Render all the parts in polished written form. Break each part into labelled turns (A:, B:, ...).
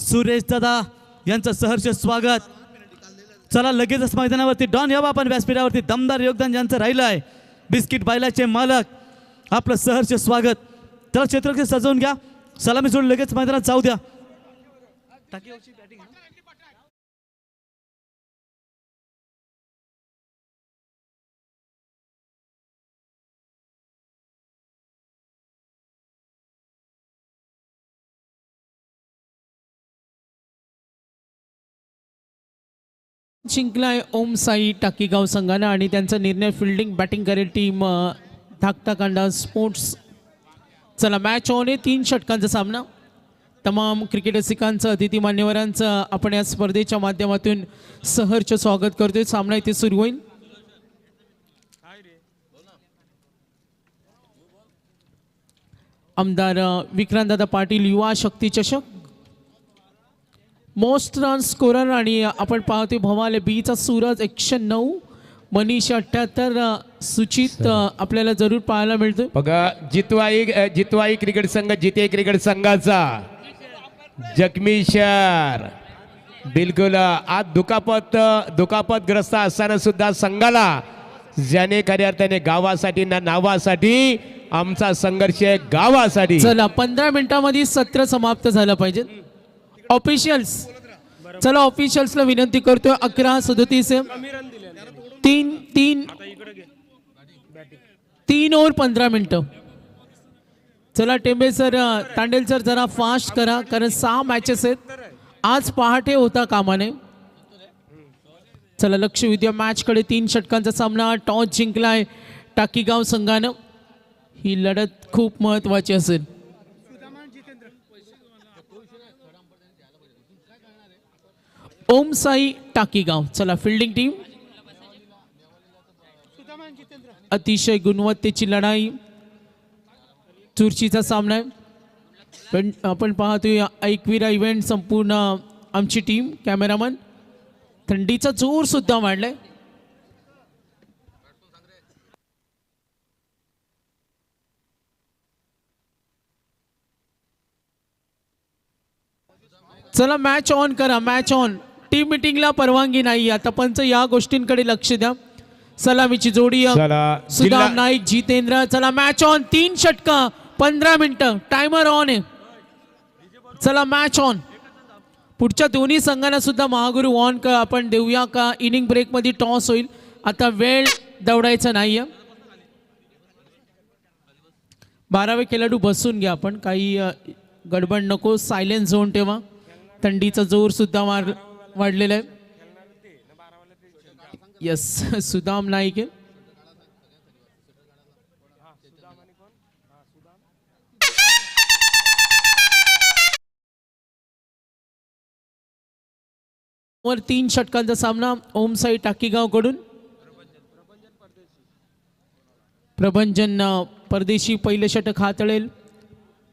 A: सुरेश दादा यांचं सहर्ष स्वागत. चला लगेचच मैदानावरती डॉन यावा आपण व्यासपीठावरती दमदार योगदान ज्यांचं राहिलं आहे. बिस्किट बायलाचे मालक आपलं सहर्ष स्वागत. तर क्षेत्र सजवून घ्या. सलामी सोडून लगेच मैदानात जाऊ द्या.
B: जिंकलाय ओम साई टाकीगाव संघानं आणि त्यांचा निर्णय फिल्डिंग बॅटिंग करेल टीम धाकटाकांडा स्पोर्ट्स. चला मॅच ऑन आहे. 3 षटकांचा सामना. तमाम क्रिकेट रसिकांचं अतिथी मान्यवरांचं आपण या स्पर्धेच्या माध्यमातून सहर्ष स्वागत करतोय. सामना इथे सुरू होईल. आमदार विक्रांतदादा पाटील युवा शक्ती चषक मोस्ट रन स्कोरर आणि आपण पाहतोय भवाले बीचा सूरज 109, मनीष 78, सुचित आपल्याला जरूर पाहायला मिळतो.
C: बघा जितवाई क्रिकेट संघ जिते क्रिकेट संघाचा जखमी शहर बिलकुल आज दुखापतग्रस्त असताना सुद्धा संघाला ज्याने खऱ्या अर्थाने गावासाठी ना नावासाठी आमचा संघर्ष गावासाठी.
B: चला 15 मिनिटांमध्ये सत्र समाप्त झालं पाहिजे. ऑफिशियल्स चला ऑफिशियल्सला विनंती करतोय 11:37 3 ओव्हर 15 मिनिटं. चला टेंबे सर तांडेल सर जरा फास्ट करा कारण 6 मॅचेस आहेत. आज पहाटे होता कामाने. चला लक्ष विद्या मॅचकडे. 3 षटकांचा सामना. टॉस जिंकलाय टाकीगाव संघानं. ही लढत खूप महत्वाची असेल. ओम साई टाकीगाव. चला फिल्डिंग टीम. अतिशय गुणवत्तेची लढाई. चुरशीचा सामना आहे. पण आपण पाहतोय ऐकविरा इव्हेंट संपूर्ण आमची टीम कॅमेरामन. थंडीचा जोर सुद्धा वाढलाय. चला मॅच ऑन करा. Match on. टीम मीटिंगला परवानगी नाही. आता पंच या गोष्टींकडे लक्ष द्या. सलामीची जोडी सुदाम नाईक जितेंद्र. चला मॅच ऑन. 3 षटका 15 मिनिटं. टायमर ऑन आहे. चला मॅच ऑन. पुढच्या दोन्ही संघांना सुद्धा महागुरु ऑन का आपण देऊया का. इनिंग ब्रेक मध्ये टॉस होईल. आता वेळ दौडायचा नाहीये. 12वे खेळाडू बसून घ्या. आपण काही गडबड नको. सायलेन्स झोन ठेवा. थंडीचा जोर सुद्धा वाढलेला आहे. यस सुदाम नाईक आहे. वर 3 षटकांचा सामना. ओम साई टाकीगाव कडून प्रभंजन परदेशी पहिले षटक हाताळेल.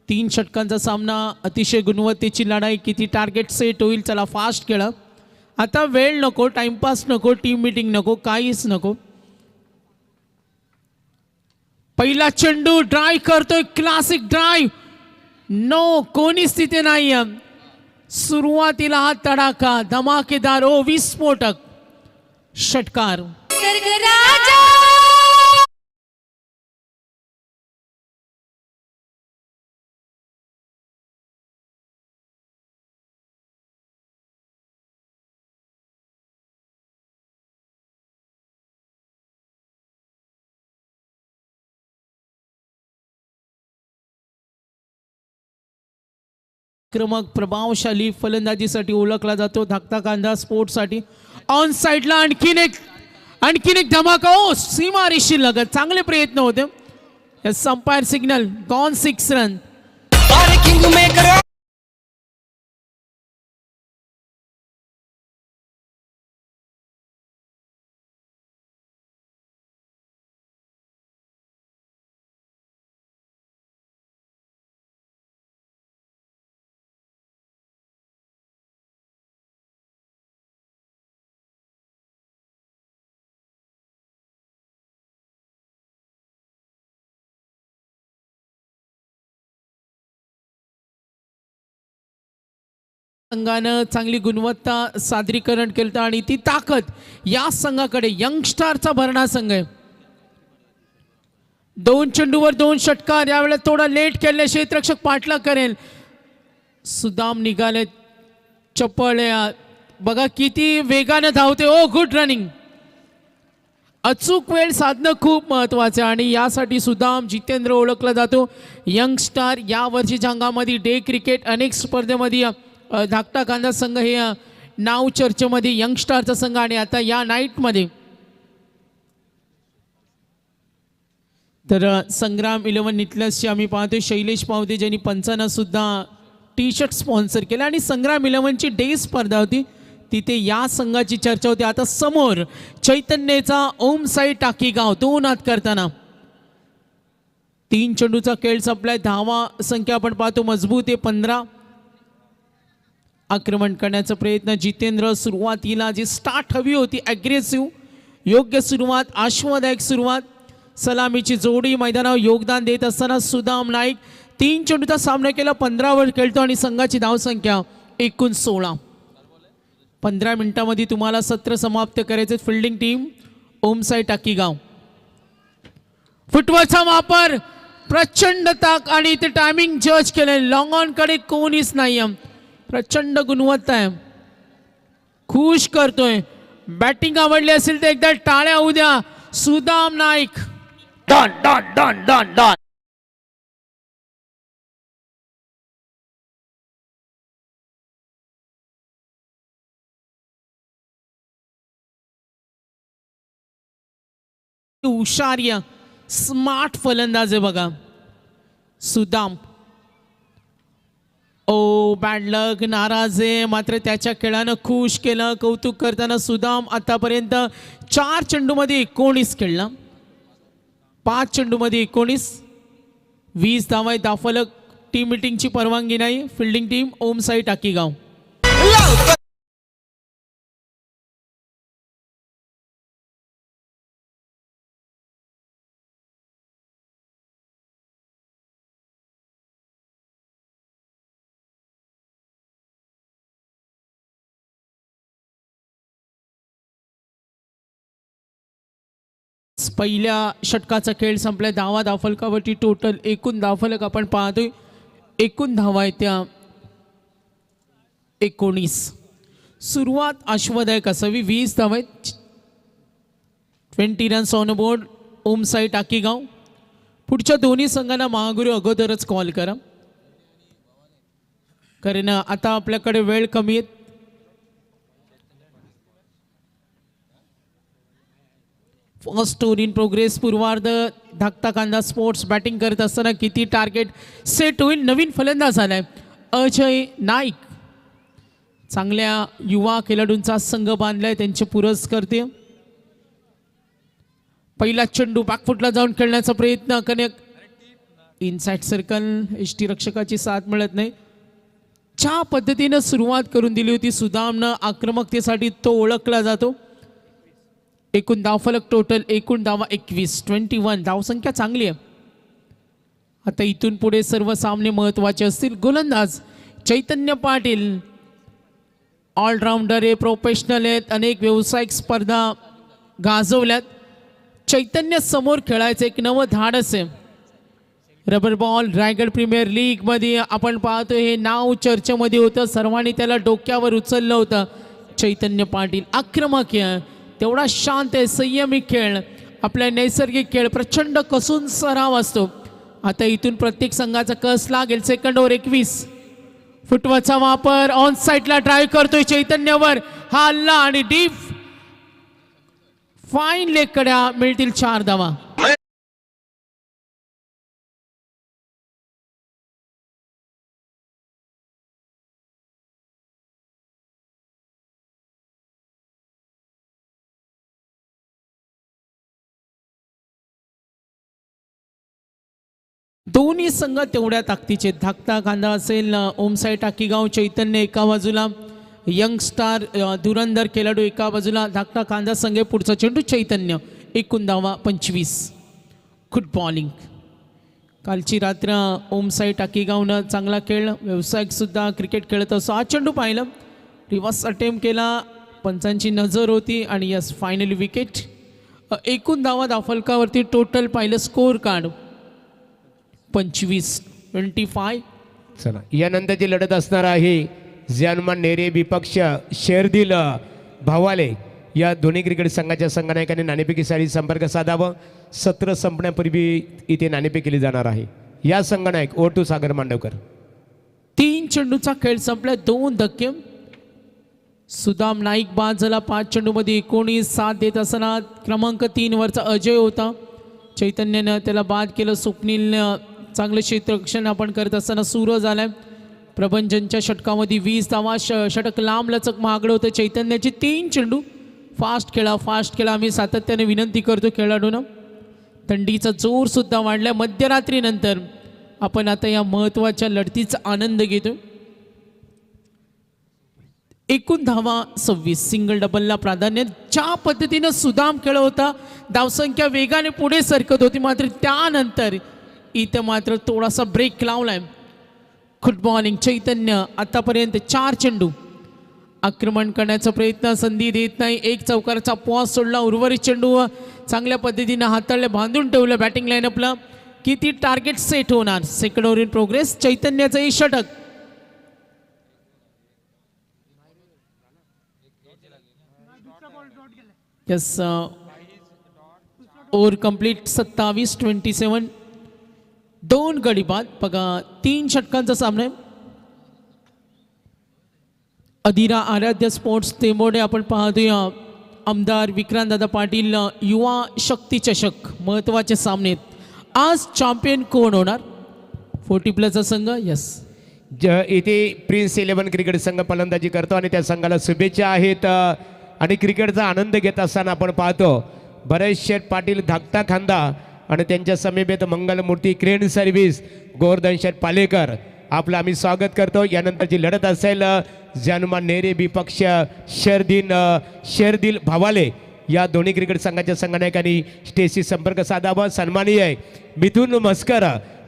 B: 3 षटकांचा सामना. अतिशय गुणवत्तेची लढाई. किती टार्गेट सेट होईल. चला फास्ट खेळा. आता वेळ नको. टाइमपास नको. टीम मीटिंग नको. काहीच नको. पहिला चेंडू ड्राईव्ह करतोय. Classic drive. नो कोणीच तिथे नाही. सुरुवातीला हा तडाखा धमाकेदार विस्फोटक षटकार. क्रमांक प्रभावशाली फलंदाजीसाठी ओळखला जातो धाकटाकांडा स्पोर्ट्ससाठी. ऑन साइडला आणखीन एक धमाका. सीमारेषी लगत चांगले प्रयत्न होते. Umpire signal gone 6 run. संघानं चांगली गुणवत्ता सादरीकरण केलं आणि ती ताकद या संघाकडे यंगस्टारचा भरणा संघ आहे. 2 चेंडूवर 2 षटकार. यावेळेला थोडा लेट केले, क्षेत्ररक्षक पाठला करेल. सुदाम निघाले चप्पल. बघा किती वेगाने धावते. ओ गुड रनिंग. अचूक वेळ साधणं खूप महत्त्वाचं आणि यासाठी सुदाम जितेंद्र ओळखला जातो. यंगस्टार या वर्षीच्या हंगामामध्ये डे क्रिकेट अनेक स्पर्धेमध्ये धाकटा कांदा संघ हे नाव चर्चेमध्ये यंगस्टारचा संघ आणि आता या नाईटमध्ये तर संग्राम 11 निटलसची आम्ही पाहतोय शैलेश पावते ज्यांनी पंचांना सुद्धा टी शर्ट स्पॉन्सर केलं आणि संग्राम 11ची डे स्पर्धा होती तिथे या संघाची चर्चा होती. आता समोर चैतन्यचा ओम साई टाकीगाव 2 हात करताना 3 चेंडूचा खेळ संपलाय. धावा संख्या आपण पाहतो मजबूत आहे 15. आक्रमण करण्याचा प्रयत्न जितेंद्र. सुरुवातीला जी स्टार्ट हवी होती ॲग्रेसिव्ह, योग्य सुरुवात, आश्वादायक सुरुवात. सलामीची जोडी मैदानावर योगदान देत असताना सुदाम नाईक 3 चेंडूचा सामना केला, 15 वर खेळतो आणि संघाची धावसंख्या एकूण 16. 15 मिनिटांमध्ये तुम्हाला सत्र समाप्त करायचे. Fielding team Omsai Takigaon. फुटबॉलचा वापर, प्रचंड ताक आणि इथे टायमिंग जज केले. लॉंग ऑन कडे कोणीच नाही. प्रचंड गुणवत्ता आहे, खुश करतोय. बॅटिंग आवडली असेल तर एकदा टाळ्या होऊ द्या. Sudam Naik.
D: Don don don don don.
B: हुशार्य स्मार्ट फलंदाज आहे बघा सुदाम. ओ बॅड लक, नाराज आहे मात्र त्याच्या खेळानं खुश केलं. कौतुक करताना सुदाम आतापर्यंत 4 चेंडूमध्ये 19 खेळला, 5 चेंडूमध्ये 19, 20 धावा. दाफलक टीम मिटिंगची परवानगी नाही. Fielding team Omsai Takigaon. पहिल्या षटकाचा खेळ संपलाय. धावा धावफलकावरती टोटल एकूण धावफलक आपण पाहतोय. एकूण धावा आहेत त्या 19. सुरुवात आश्वादायक असावी. 20 धावा आहेत. 20 रन्स ऑन बोर्ड ओमसाई टाकीगाव. पुढच्या दोन्ही संघांना महागुरू अगोदरच कॉल करा कारण आता आपल्याकडे वेळ कमी आहे. First over in progress. पूर्वार्ध धाकटा कांदा स्पोर्ट्स बॅटिंग करत असताना किती टार्गेट सेट होईल. नवीन फलंदाज आलाय अजय नाईक. चांगल्या युवा खेळाडूंचा संघ बांधलाय, त्यांचे पुरस्कर्ते. पहिला चेंडू बॅकफुटला जाऊन खेळण्याचा प्रयत्न. Connect inside circle. एष्टी रक्षकाची साथ मिळत नाही. ज्या पद्धतीनं सुरुवात करून दिली होती सुदामनं आक्रमकतेसाठी तो ओळखला जातो. एकूण धावफलक टोटल एकूण धावा 21. 21 धावसंख्या चांगली आहे. आता इथून पुढे सर्व सामने महत्त्वाचे असतील. गोलंदाज चैतन्य पाटील ऑलराऊंडर आहे, प्रोफेशनल आहेत, अनेक व्यावसायिक स्पर्धा गाजवल्यात. चैतन्य समोर खेळायचं एक नवं धाडस आहे. रबर बॉल रायगड प्रीमियर लीगमध्ये आपण पाहतो हे नाव चर्चेमध्ये होतं. सर्वांनी त्याला डोक्यावर उचललं होतं. चैतन्य पाटील आक्रमक आहे, तेवढा शांत आहे, संयमी खेळ, आपला नैसर्गिक खेळ, प्रचंड कसून सराव असतो. आता इथून प्रत्येक संघाचा कस लागेल. Second over 21. फुटबॉलचा वापर ऑन साईडला ड्राईव्ह करतोय चैतन्यवर. हा हल्ला आणि डीप फाईन लेग कड्या मिळतील 4 धावा. दोन्ही संघ तेवढ्या ताकदीचे. धाकटा कांदा असेल ओमसाई टाकीगाव चैतन्य एका बाजूला, यंगस्टार धुरंधर खेळाडू एका बाजूला. धाकटा कांदा संघ पुढचा चेंडू चैतन्य. एकूण धावा 25. Good bowling. कालची रात्र ओम साई टाकीगावनं चांगला खेळ, व्यावसायिक सुद्धा क्रिकेट खेळत असतो. हा चेंडू पाहिलं, रिव्हर्स अटेम्प्ट केला, पंचांची नजर होती आणि यस फायनली विकेट. एकूण धावा दाफलकावरती टोटल पाहिलं स्कोर कार्ड 25-25.
C: चला यानंतरची लढत असणार आहे जानमान नेरे विपक्ष शेरदिल भावाले या दोन्ही क्रिकेट संघाच्या संघनायकांनी नाणेफेकी सारी संपर्क साधावं. सत्र संपण्यापूर्वी इथे नाणेफेक केली जाणार आहे. या संघनायक O2 सागर मांडवकर.
B: 3 चेंडूचा खेळ संपला, 2 धक्के. सुदाम नाईक बाद झाला 5 चेंडूमध्ये 19 साथ देत असताना. क्रमांक 3 वरचा अजय होता, चैतन्यानं त्याला बाद केलं. स्वप्नीलनं चांगलं क्षेत्ररक्षण आपण करत असताना सूरज आलाय. प्रभंजनच्या षटकामध्ये 20 धावा. षटक लांब लचक महागडं होतं चैतन्याची. 3 चेंडू फास्ट खेळा. आम्ही सातत्याने विनंती करतो खेळाडूंना. थंडीचा जोर सुद्धा वाढला. मध्यरात्रीनंतर आपण आता या महत्त्वाच्या लढतीचा आनंद घेतो. एकूण धावा 26. सिंगल डबलला प्राधान्य. ज्या पद्धतीनं सुदाम खेळ होता, धावसंख्या वेगाने पुढे सरकत होती, मात्र त्यानंतर इथं मात्र थोडासा ब्रेक लावलाय. गुड बॉलिंग चैतन्य. आतापर्यंत 4 चेंडू. आक्रमण करण्याचा प्रयत्न, संधी देत नाही. 1 चौकाराचा पॉज सोडला. उर्वरित चेंडू चांगल्या पद्धतीनं हाताळले, बांधून ठेवलं बॅटिंग लाईनअपला. किती टार्गेट सेट होणार. Second over in progress. चैतन्याचं हे षटक. Yes over complete. 27-27. 2 गडी बाद. बघा 3 षटकांचा सामना आहे. अधिरा आराध्य स्पोर्ट्स तेंबोडे आपण पाहतोय. आमदार विक्रांतदादा पाटील युवा शक्ती चषक महत्त्वाचे सामने आहेत. आज चॅम्पियन कोण होणार. 40+ संघ. यस
C: इथे प्रिन्स 11 क्रिकेट संघ फलंदाजी करतो आणि त्या संघाला शुभेच्छा आहेत. आणि क्रिकेटचा आनंद घेत असताना आपण पाहतो बरेच शेठ पाटील धाकटा खांदा आणि त्यांच्या समीपेत मंगलमूर्ती क्रेन सर्व्हिस गोवर्धन शेठ पालेकर आपलं आम्ही स्वागत करतो. यानंतरची लढत असेल जानमान नेरे विपक्ष शेरदिल भावाले या दोन्ही क्रिकेट संघाच्या संघनायकांनी स्टेजशी संपर्क साधावा. सन्माननीय मिथुन मस्कर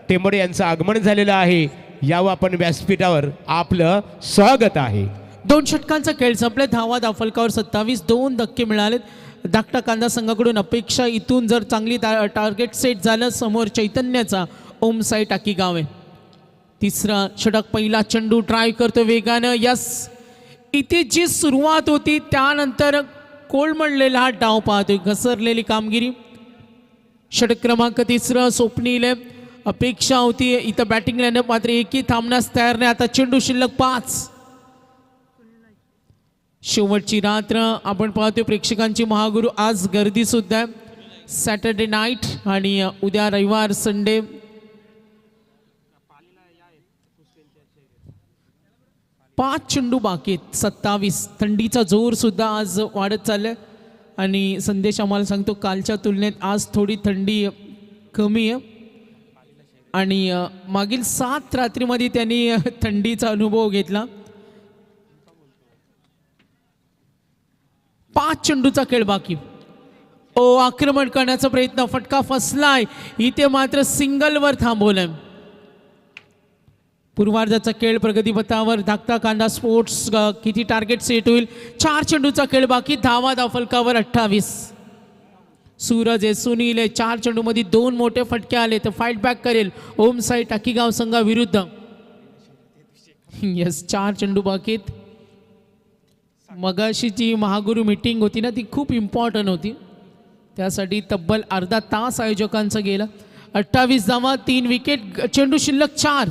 C: टेंबोडे यांचं आगमन झालेलं आहे. यावं आपण व्यासपीठावर आपलं स्वागत आहे.
B: 2 षटकांचा खेळ संपला. धावा दाफलकावर 27. 2 धक्के मिळालेत. धाकटा कांदा संघाकडून अपेक्षा इथून जर चांगली टार्गेट सेट झालं. समोर चैतन्याचा ओम साई टाकी गाव आहे. तिसरा षटक. पहिला चेंडू ट्राय करतो वेगानं. यस इथे जी सुरुवात होती त्यानंतर कोलमडलेला हा डाव पाहतोय. घसरलेली कामगिरी. षटक क्रमांक 3 स्वप्नील. अपेक्षा होती इथं बॅटिंग लाईनअप मात्र एकही थांबण्यास तयार नाही. आता चेंडू शिल्लक 5. शेवटची रात्र आपण पाहतोय. प्रेक्षकांची महागुरू. आज गर्दी सुद्धा आहे. सॅटर्डे नाईट आणि उद्या रविवार संडे. पाच चेंडू बाकी आहेत. 27. थंडीचा जोर सुद्धा आज वाढत चाललाय आणि संदेश आम्हाला सांगतो कालच्या तुलनेत आज थोडी थंडी कमी आहे. आणि मागील 7 रात्रीमध्ये त्यांनी थंडीचा अनुभव घेतला. 5 चेंडूचा खेळ बाकी. आक्रमण करण्याचा प्रयत्न. फटका फसलाय. इथे मात्र सिंगलवर थांबवलंय. पूर्वार्धाचा खेळ प्रगतीपथावर. धाकटा कांदा स्पोर्ट्स किती टार्गेट सेट होईल. 4 चेंडूचा खेळ बाकी. धावा दाफलकावर 28. सूरज आहे, सुनील आहे. 4 चेंडूमध्ये 2 मोठे फटके आले तर फाईट बॅक करेल ओम साई टाकीगाव संघाविरुद्ध. यस 4 चेंडू बाकीत. मगाशी जी महागुरू मीटिंग होती ना ती खूप इम्पॉर्टंट होती. त्यासाठी तब्बल अर्धा तास आयोजकांचा गेला. 28 धावा 3 विकेट. चेंडू शिल्लक 4.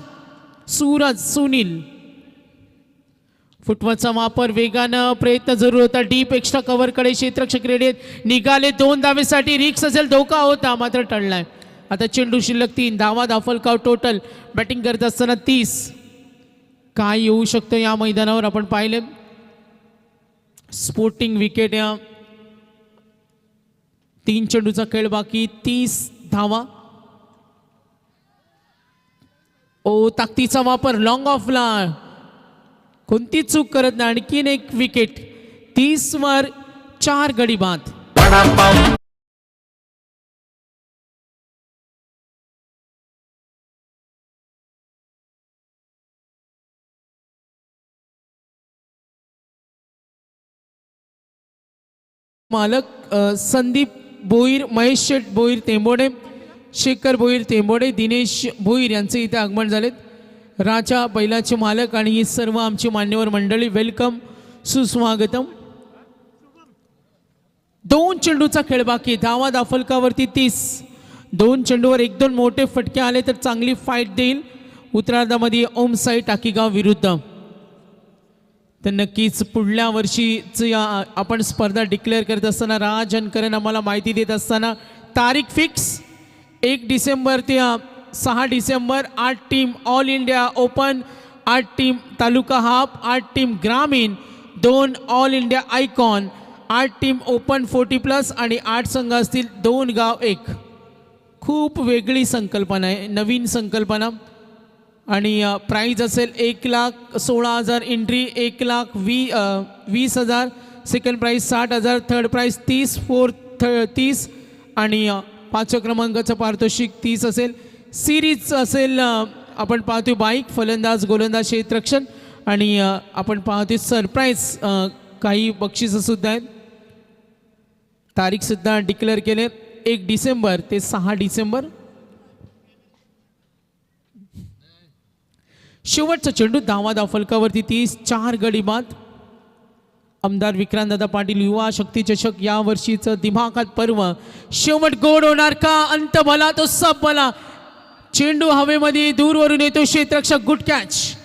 B: सूरज सुनील. फुटवरचा वापर. वेगानं प्रयत्न जरूर होता. डीप एक्स्ट्रा कव्हरकडे क्षेत्ररक्षक रेडीत निघाले. 2 धावेसाठी रिक्स असेल. धोका होता मात्र टळलाय. आता चेंडू शिल्लक 3. धावा दाफलकाव टोटल. बॅटिंग करत असताना 30. काय येऊ शकतं या मैदानावर आपण पाहिले. Sporting wicket. या 3 चेंडूचा खेळ बाकी. 30 धावा. ताकदीचा वापर. लॉंग ऑफला कोणती चूक करत नाही. आणखीन एक विकेट. 30 वर 4 गडी बाद. मालक संदीप भोईर, महेश शेठ भोईर तेंबोडे, शेखर भोईर तेंबोडे, दिनेश भोईर यांचे इथे आगमन झालेत. राजा बैलाचे मालक आणि ही सर्व आमची मान्यवर मंडळी, वेलकम, सुस्वागतम. 2 चेंडूचा खेळ बाकी, धावा दाफलकावरती 30. 2 चेंडूवर 1-2 मोठे फटके आले तर चांगली फाईट देईल उत्तरार्धामध्ये ओम साई टाकीगाव विरुद्ध. तर नक्कीच पुढल्या वर्षीची आपण स्पर्धा डिक्लेअर करत असताना राज अनकरण आम्हाला माहिती देत असताना तारीख फिक्स 1 डिसेंबर ते 6 December. 8 team all India open, 8 team taluka half, 8 team ग्रामीण, 2 all India icon, 8 team open 40+ आणि 8 संघ असतील, 2 गाव 1. खूप वेगळी संकल्पना आहे, नवीन संकल्पना. आणि प्राईज असेल 1,16,000 entry, 1,20,000 second prize, 60,000 third prize, 30 fourth 30 आणि 5व्या क्रमांकाचं पारितोषिक 30 असेल. सिरीज असेल आपण पाहतोय बाईक, फलंदाज गोलंदाज क्षेत्ररक्षण आणि आपण पाहतोय सरप्राईज काही बक्षिसं सुद्धा आहेत. तारीखसुद्धा डिक्लेअर केले 1 डिसेंबर ते 6 डिसेंबर. शेवटचा चेंडू धावा दाफलकावरती 30, 4 गडी बाद. आमदार विक्रांतदादा पाटील युवा शक्ती चषक या वर्षीचं दिमाखात पर्व. शेवट गोड होणार का? अंत भला तो सब भला. चेंडू हवेमध्ये दूरवरून येतो, क्षेत्ररक्षक गुड कॅच.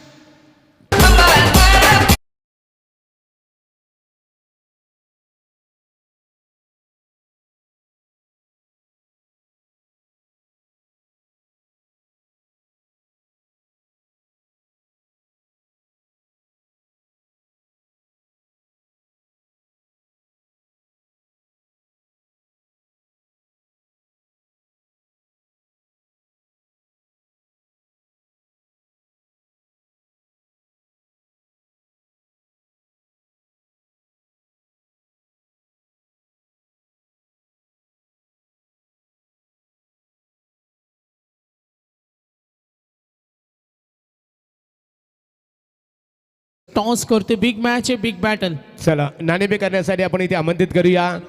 B: टॉस करते, बिग मॅच आहे, बिग बॅटल.
C: चला नाणेफेक करण्यासाठी आपण इथे आमंत्रित करूया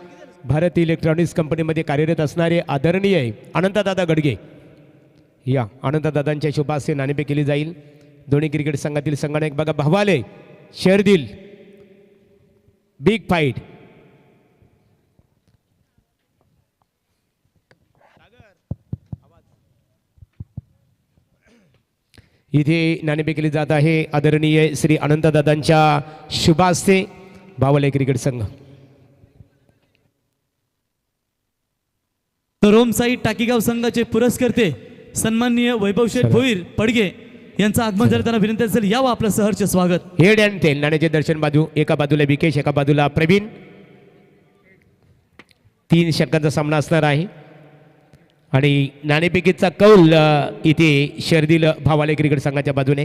C: भारत इलेक्ट्रॉनिक्स कंपनीमध्ये कार्यरत असणारे आदरणीय अनंतदादा गडगे. या अनंतदादांच्या शुभास्ते नाणेफेक केली जाईल. दोन्ही क्रिकेट संघातील संघानायक बघा भवाले, शेरदिल, बिग फाईट. इथे नाणेफेक केली जात आहे आदरणीय श्री अनंतदादांच्या शुभास्ते बावले क्रिकेट संघ.
A: तर ओम साई टाकीगाव संघाचे पुरस्कर्ते सन्माननीय वैभव शेठ भोईर पडगे यांचं आगमन झालं, विनंती असेल यावं आपलं सहर्ष स्वागत.
C: हेड अँड टेल नाण्याचे दर्शन बाजू, एका बाजूला विकेश, एका बाजूला प्रवीण. 3 षटकांचा सामना असणार आहे आणि नाणेफेकीचा कौल इथे शर्दिल भावाले क्रिकेट संघाच्या बाजूने.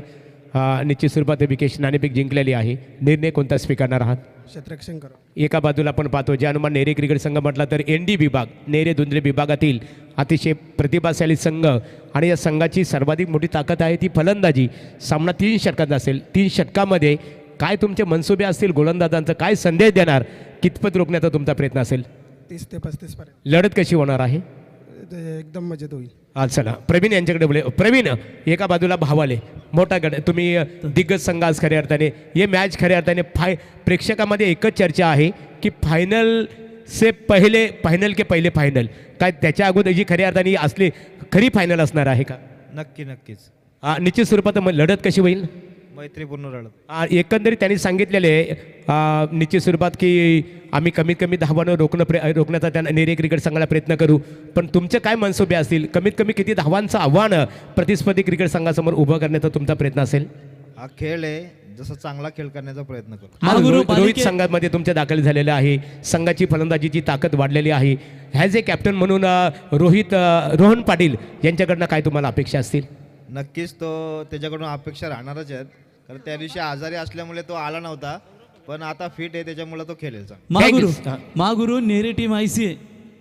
C: निश्चित स्वरूपात विकेश नाणेफेक जिंकलेली आहे. निर्णय कोणता स्वीकारणार आहात?
E: क्षेत्ररक्षण करा.
C: एका बाजूला आपण पाहतो जे अनुमान नेरे क्रिकेट संघ म्हटला तर ND विभाग, नेरे दुंद्रे विभागातील अतिशय प्रतिभाशाली संघ आणि या संघाची सर्वाधिक मोठी ताकद आहे ती फलंदाजी. सामना 3 षटकांचा असेल. 3 षटकामध्ये काय तुमचे मनसुबे असतील, गोलंदाजांचं काय संदेश देणार, कितपत रोखण्याचा तुमचा प्रयत्न असेल?
E: 30 ते 35 पर्यंत.
C: लढत कशी होणार आहे?
E: एकदम मजेत होईल.
C: चला प्रवीण यांच्याकडे बोले. प्रवीण, एका बाजूला भावाले, मोठा गड, तुम्ही दिग्गज संघ आज खऱ्या अर्थाने हे मॅच खऱ्या अर्थाने प्रेक्षकामध्ये एकच चर्चा आहे की फायनल से पहिले फायनल के पहिले फायनल, काय त्याच्या अगोदर जी खऱ्या अर्थाने असली खरी फायनल असणार आहे का?
F: नक्कीच
C: निश्चित स्वरूपात मग लढत कशी होईल?
F: मैत्रीपूर्ण लढत.
C: एकंदरीत त्यांनी सांगितलेले निश्चित स्वरूपात की आम्ही कमीत कमी धावांवर रोखण्याचा त्यांना नेरे क्रिकेट संघाला प्रयत्न करू. पण तुमचे काय मनसुबे असतील? कमीत कमी किती धावांचं आव्हान प्रतिस्पर्धी क्रिकेट संघासमोर उभं करण्याचा तुमचा प्रयत्न असेल?
F: हा खेळ आहे, जसं चांगला खेळ करण्याचा प्रयत्न करू.
A: महागुरु
C: रोहित संघामध्ये तुमच्या दाखल झालेलं आहे. संघाची फलंदाजीची ताकद वाढलेली आहे. ॲज ए कॅप्टन म्हणून रोहन पाटील यांच्याकडनं काय तुम्हाला अपेक्षा असतील?
F: नक्कीच तो त्याच्याकडून अपेक्षा राहणारच आहेत, कारण त्या दिवशी आजारी असल्यामुळे तो आला नव्हता, पण आता फिट आहे त्याच्यामुळे तो खेळेल.
A: Mahaguru
C: Thank you.
A: महागुरु नेरी टीम ऐसी है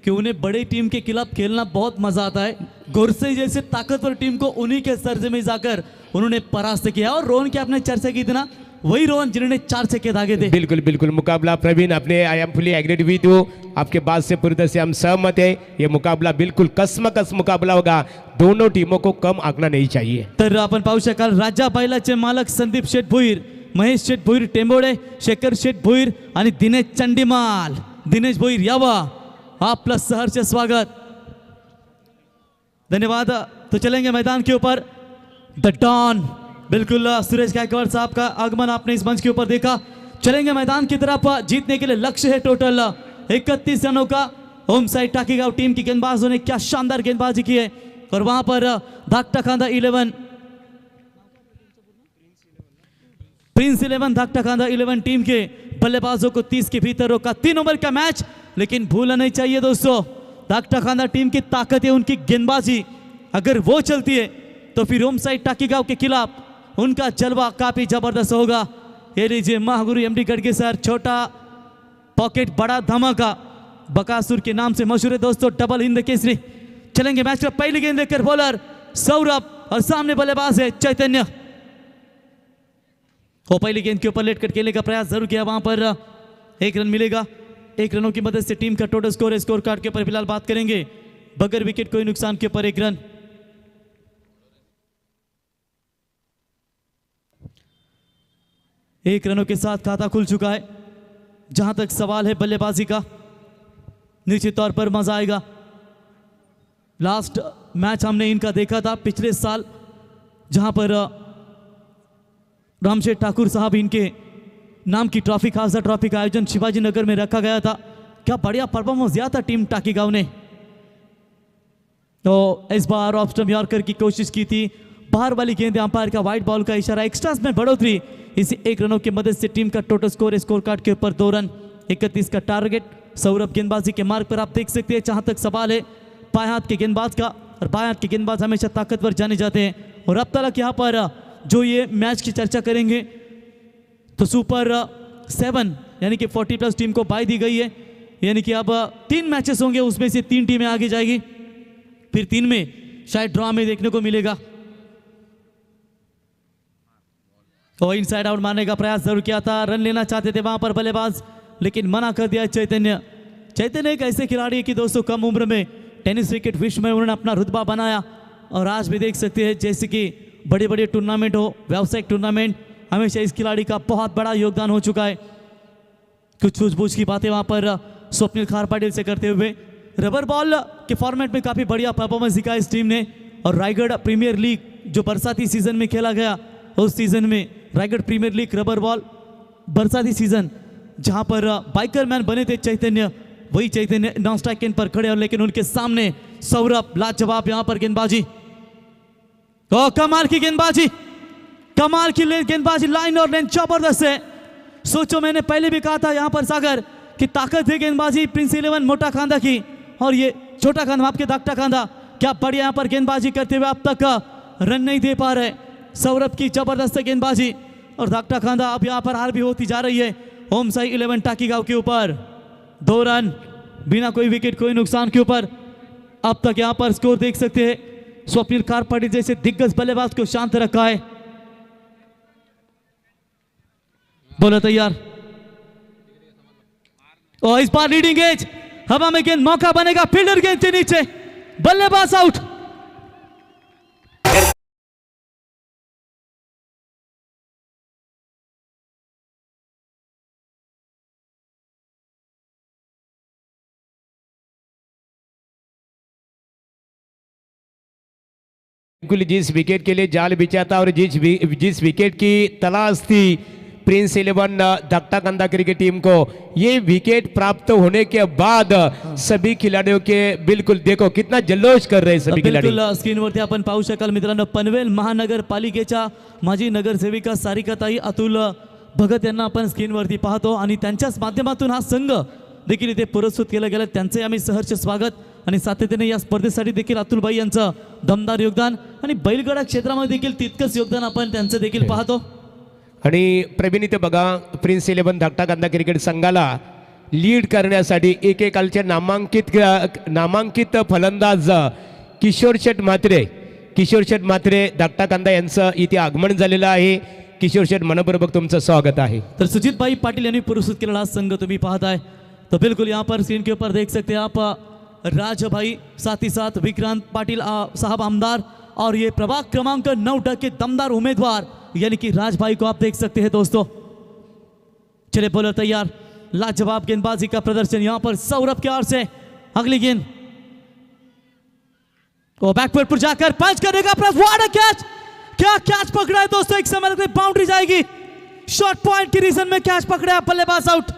A: कि उन्हें बड़े टीम के खिलाफ खेलना बहुत मजा आता है. गोरसे जैसे ताकतवर टीम को उन्हीं के सर्जे में जाकर उन्होंने परास्त किया. और रोहन की आपने चर्चा की थी ना, वही रोहन जिन्होंने 4 छक्के दागे थे।
C: बिल्कुल बिल्कुल मुकाबला प्रवीण अपने आई एम फुली एग्रीड विद यू, आपके बात से पूरी तरह से हम सहमत है। ये मुकाबला बिल्कुल कसमकस मुकाबला होगा, दोनों टीमों को कम आंकना नहीं चाहिए।
A: तर आपण पाहू शकाल राजा बैलाचे मालक संदीप शेठ भोईर, महेश शेठ भोईर टेंबोडे, शेखर शेठ भोईर आणि दिनेश चंडीमाल। दिनेश भोईर यावा, आपलं सहर्ष स्वागत, धन्यवाद। तो चलेंगे मैदान के ऊपर। द डॉन, बिल्कुल सुरेश गायकवाड़ साहब का आगमन आपने इस मंच के ऊपर देखा। चलेंगे मैदान की तरफ, जीतने के लिए लक्ष्य है टोटल 31 रनों का। होम साइड टाकीगांव टीम की गेंदबाजों ने क्या शानदार गेंदबाजी की है, और वहां पर धाकटा खांदा 11 प्रिंस 11 धाकटा खांदा 11 टीम के बल्लेबाजों को 30 के भीतर रोका। 3 ओवर का मैच, लेकिन भूलना नहीं चाहिए दोस्तों, धाकटा खांदा टीम की ताकत है उनकी गेंदबाजी, अगर वो चलती है तो फिर होम साइड टाकीगांव के खिलाफ उनका जलवा काफी जबरदस्त होगा। ये लीजिए महागुरु एमडी गढ़गे सर, छोटा पॉकेट बड़ा धमाका, बकासुर के नाम से मशहूर है दोस्तों, डबल हिंद केसरी। चलेंगे मैच का पहली गेंद लेकर बॉलर सौरभ, और सामने बल्लेबाज है चैतन्य। वो पहली गेंद के ऊपर लेट कर खेलने का प्रयास जरूर किया, वहां पर 1 रन मिलेगा। 1 रनों की मदद से टीम का टोटल स्कोर है। स्कोर कार्ड के ऊपर फिलहाल बात करेंगे, बगैर विकेट कोई नुकसान के ऊपर 1 रन। एक रनों के साथ खाता खुल चुका है। जहां तक सवाल है बल्लेबाजी का, निश्चित तौर पर मजा आएगा। लास्ट मैच हमने इनका देखा था पिछले साल, जहां पर रामशेठ ठाकुर साहब इनके नाम की ट्रॉफी, खालसा ट्रॉफी का आयोजन शिवाजी नगर में रखा गया था। क्या बढ़िया परफॉर्मेंस दिया था टीम टाकीगांव ने। तो इस बार ऑफ स्टंप यॉर्कर की कोशिश की थी, बाहर वाली गेंद, अंपायर का वाइट बॉल का इशारा, एक्स्ट्रास में बढ़ोतरी। इसी 1 रनों की मदद से टीम का टोटल स्कोर, स्कोर कार्ड के ऊपर 2 रन। 31 का टारगेट। सौरभ गेंदबाजी के मार्ग पर आप देख सकते हैं। जहां तक सवाल है बाएं हाथ के गेंदबाज का, और बाएं हाथ के गेंदबाज हमेशा ताकतवर जाने जाते हैं। और अब तक यहाँ पर जो ये मैच की चर्चा करेंगे तो सुपर 7 यानी कि 40+ टीम को बाय दी गई है, यानी कि अब 3 मैचेस होंगे, उसमें से 3 टीमें आगे जाएगी, फिर 3 में शायद ड्रॉ में देखने को मिलेगा। तो इनसाइड आउट मारने का प्रयास जरूर किया था, रन लेना चाहते थे वहां पर बल्लेबाज, लेकिन मना कर दिया चैतन्य। चैतन्य एक ऐसे खिलाड़ी है कि दोस्तों कम उम्र में टेनिस क्रिकेट विश्व में उन्होंने अपना रुतबा बनाया, और आज भी देख सकते हैं जैसे कि बड़े बड़े टूर्नामेंट हो, व्यावसायिक टूर्नामेंट, हमेशा इस खिलाड़ी का बहुत बड़ा योगदान हो चुका है। कुछ सूझबूझ की बातें वहां पर स्वप्निल खार पाटिल से करते हुए, रबर बॉल के फॉर्मेट में काफ़ी बढ़िया परफॉर्मेंस दिखाया इस टीम ने। और रायगढ़ प्रीमियर लीग जो बरसाती सीजन में खेला गया, उस सीजन में Raigad premier league rubber ball बरसाती सीजन, जहां पर बाइकर मैन बने थे चैतन्य, वही चैतन्य नॉन स्ट्राइक गेंद पर खड़े, और लेकिन उनके सामने सौरभ लाजवाब यहां पर गेंदबाजी। तो कमाल की गेंदबाजी, कमाल की गेंदबाजी, लाइन और लेंथ जबरदस्त है। सोचो, मैंने पहले भी कहा था यहां पर सागर की ताकत है गेंदबाजी प्रिंस 11 मोटा खांदा की, और ये छोटा खांदा आपके धाकटा खांदा, क्या बढ़िया यहां पर गेंदबाजी करते हुए अब तक रन नहीं दे पा रहे। सौरभ की जबरदस्त गेंदबाजी, और धाकटा खांदा अब यहां पर हार भी होती जा रही है। होम साइड 11 टाकीगांव के ऊपर 2 रन बिना कोई विकेट कोई नुकसान के ऊपर। अब तक यहां पर स्कोर देख सकते हैं, स्वप्निल खार पाटिल जैसे दिग्गज बल्लेबाज को शांत रखा है। बोलो तैयार, और इस बार लीडिंग एज, हवा में गेंद, मौका बनेगा, फील्डर गेंद के नीचे, बल्लेबाज आउट।
C: बिल्कुल जिस विकेट के लिए जाल बिछा था और जिस विकेट की तलाश थी प्रिंस 11 धाकटा खांदा क्रिकेट टीम को, ये विकेट प्राप्त होने के बाद सभी खिलाड़ियों के बिल्कुल देखो कितना जल्लोष कर रहे हैं सभी खिलाड़ी।
A: बिल्कुल स्क्रीनवरती आपण पाहू शकाल मित्रांनो, पनवेल महानगरपालिकेच्या माजी नगरसेविका सारिकाताई अतुल भगत यांना आपण स्क्रीनवरती पाहतो, आणि त्यांच्याच माध्यमातून हा संघ देखील इथे पुरस्कृत केला गेला, त्यांचे आम्ही सहर्ष स्वागत। आणि सातत्याने या स्पर्धेसाठी देखील अतुलबाई यांचं दमदार योगदान, आणि बैलगाडा क्षेत्रामध्ये देखील तितकंच योगदान आपण त्यांचं देखील पाहतो।
C: आणि प्रवीण इथे बघा, प्रिन्स 11 धाकटा खांदा क्रिकेट संघाला लीड करण्यासाठी एकेकालचे नामांकित फलंदाज किशोर शेठ म्हात्रे धाकटा खांदा यांचं इथे आगमन झालेलं आहे। किशोर शेठ मनपूर्वक तुमचं स्वागत आहे.
A: तर सुजीत भाई पाटिल यांनी पुरस्कृत केलेला हा संघ तुम्ही पाहताय. तो बिल्कुल यहाँ पर स्क्रीन के ऊपर देख सकते हैं आप राज भाई, साथ ही साथ विक्रांत पाटिल साहब आमदार, और ये प्रभाग क्रमांक 9 के दमदार उम्मीदवार यानी कि राज भाई को आप देख सकते हैं दोस्तों. चले बॉलर तैयार, लाजवाब गेंदबाजी का प्रदर्शन यहाँ पर सौरभ के ओर से. अगली गेंद वो बैकवर्ड पर जाकर पंच करने का प्रयास. व्हाट अ कैच, क्या कैच पकड़ा है दोस्तों. एक समय लगता है बाउंड्री जाएगी. शॉर्ट पॉइंट की रीजन में कैच पकड़ा, बल्लेबाज आउट.